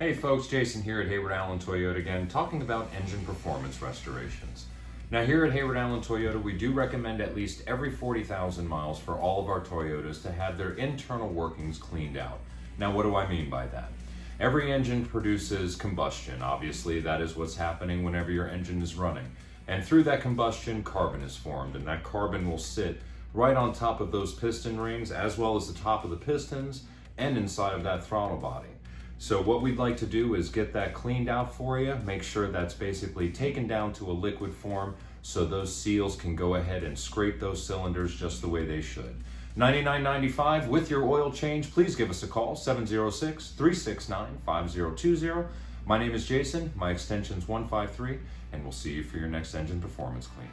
Hey folks, Jason here at Hayward Allen Toyota again, talking about engine performance restorations. Now here at Hayward Allen Toyota, we do recommend at least every 40,000 miles for all of our Toyotas to have their internal workings cleaned out. Now what do I mean by that? Every engine produces combustion. Obviously, that is what's happening whenever your engine is running. And through that combustion, carbon is formed, and that carbon will sit right on top of those piston rings, as well as the top of the pistons and inside of that throttle body. So what we'd like to do is get that cleaned out for you, make sure that's basically taken down to a liquid form so those seals can go ahead and scrape those cylinders just the way they should. $99.95 with your oil change. Please give us a call, 706-369-5020. My name is Jason, my extension's 153, and we'll see you for your next engine performance cleaning.